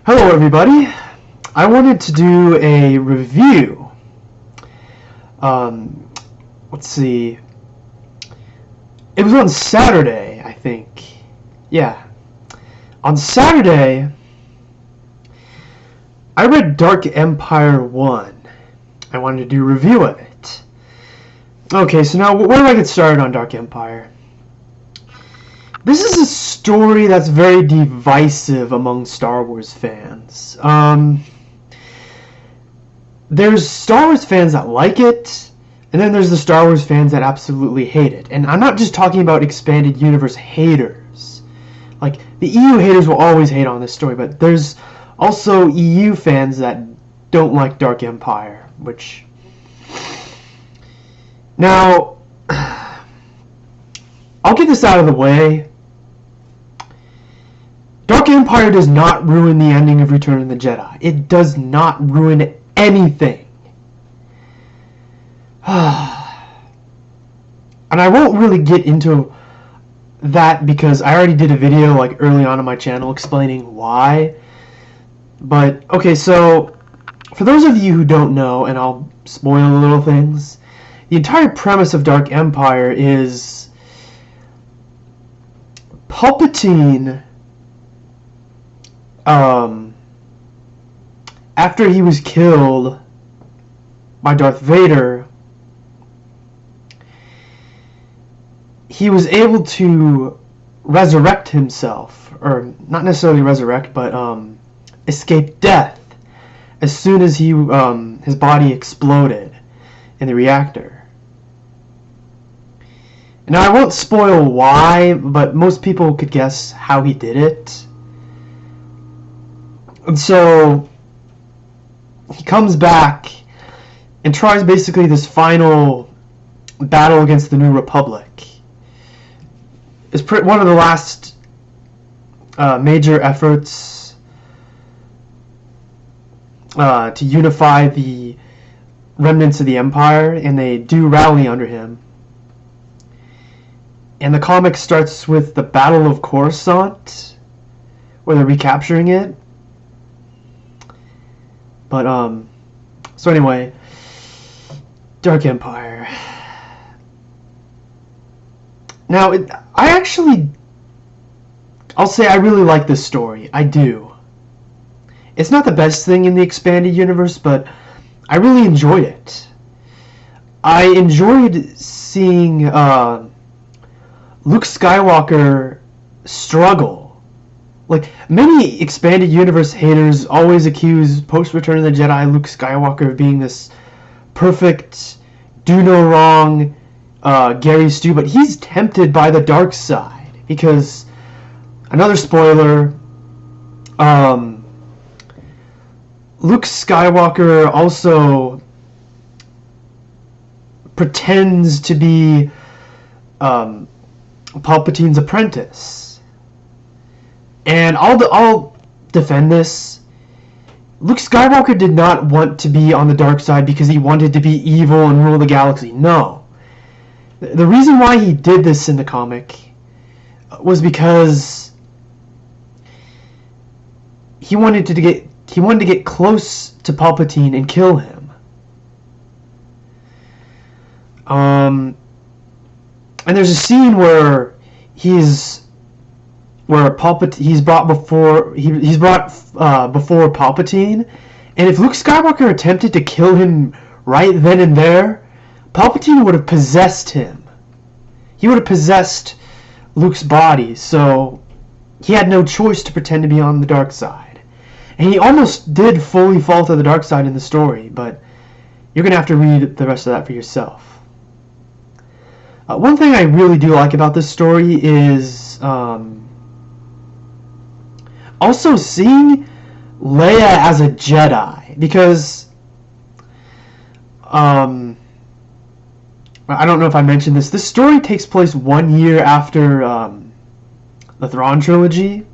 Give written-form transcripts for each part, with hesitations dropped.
Hello everybody. I wanted to do a review. Let's see. It was on Saturday, I think. Yeah. On Saturday, I read Dark Empire 1. I wanted to do a review of it. Okay, so now where do I get started on Dark Empire? This is a story that's very divisive among Star Wars fans. There's Star Wars fans that like it, and then there's the Star Wars fans that absolutely hate it. And I'm not just talking about expanded universe haters. Like, the EU haters will always hate on this story, but there's also EU fans that don't like Dark Empire, which... Now, I'll get this out of the way. Dark Empire does not ruin the ending of Return of the Jedi. It does not ruin anything. And I won't really get into that because I already did a video like early on my channel explaining why. But, okay, so for those of you who don't know, and I'll spoil little things, the entire premise of Dark Empire is Palpatine, after he was killed by Darth Vader, he was able to resurrect himself, or not necessarily resurrect, but escape death as soon as his body exploded in the reactor. Now, I won't spoil why, but most people could guess how he did it. And so he comes back and tries basically this final battle against the New Republic. It's one of the last major efforts to unify the remnants of the Empire, and they do rally under him. And the comic starts with the Battle of Coruscant, where they're recapturing it. But, so anyway, Dark Empire. Now, I'll say I really like this story. I do. It's not the best thing in the expanded universe, but I really enjoyed it. I enjoyed seeing Luke Skywalker struggle. Like, many expanded universe haters always accuse post-Return of the Jedi Luke Skywalker of being this perfect, do no wrong Gary Stu, but he's tempted by the dark side because, another spoiler, Luke Skywalker also pretends to be Palpatine's apprentice. And I'll defend this. Luke Skywalker did not want to be on the dark side because he wanted to be evil and rule the galaxy. No. The reason why he did this in the comic was because he wanted to get close to Palpatine and kill him. And there's a scene where he's brought before Palpatine, and if Luke Skywalker attempted to kill him right then and there, Palpatine would have possessed him. He would have possessed Luke's body, so he had no choice to pretend to be on the dark side. And he almost did fully fall to the dark side in the story, but you're going to have to read the rest of that for yourself. One thing I really do like about this story is also seeing Leia as a Jedi, because I don't know if I mentioned this. This story takes place 1 year after the Thrawn trilogy.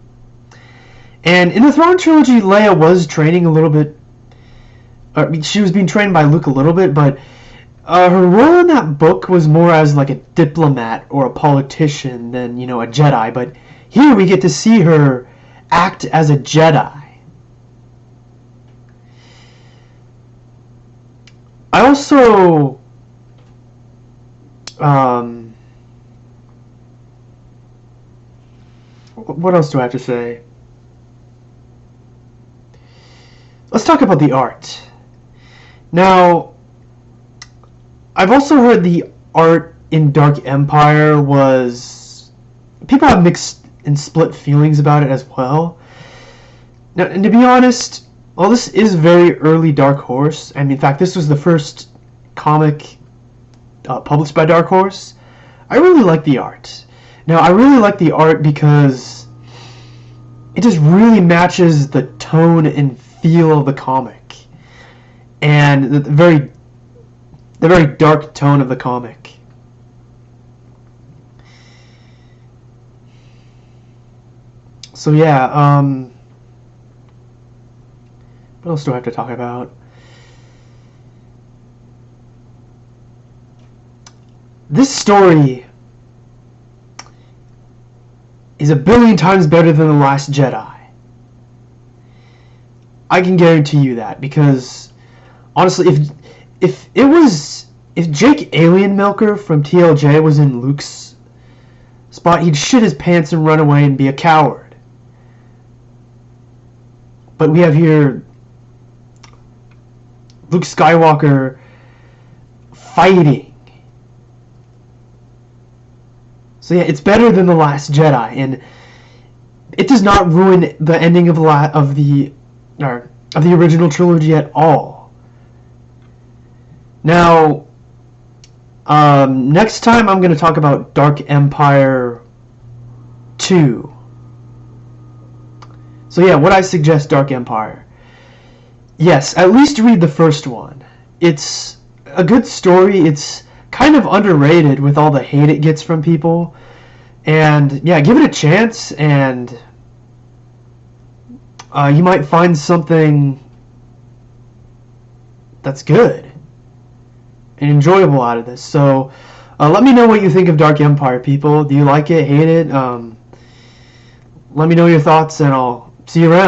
And in the Thrawn trilogy, Leia was training a little bit. She was being trained by Luke a little bit, but her role in that book was more as like a diplomat or a politician than, a Jedi. But here we get to see her act as a Jedi. I also um, what else do I have to say? Let's talk about the art. Now, I've also heard the art in Dark Empire was... people have mixed and split feelings about it as well. Now, and to be honest, while this is very early Dark Horse, and in fact this was the first comic published by Dark Horse, I really like the art. Now, I really like the art because it just really matches the tone and feel of the comic, and the very dark tone of the comic. So yeah, what else do I have to talk about? This story is a billion times better than The Last Jedi. I can guarantee you that, because honestly, if Jake Alien Milker from TLJ was in Luke's spot, he'd shit his pants and run away and be a coward. But we have here Luke Skywalker fighting. So yeah, it's better than The Last Jedi, and it does not ruin the ending of the original trilogy at all. Now, next time I'm going to talk about Dark Empire 2. So yeah, what I suggest Dark Empire. Yes, at least read the first one. It's a good story. It's kind of underrated with all the hate it gets from people. And yeah, give it a chance, and you might find something that's good and enjoyable out of this. So let me know what you think of Dark Empire, people. Do you like it, hate it? Let me know your thoughts, and I'll see you around.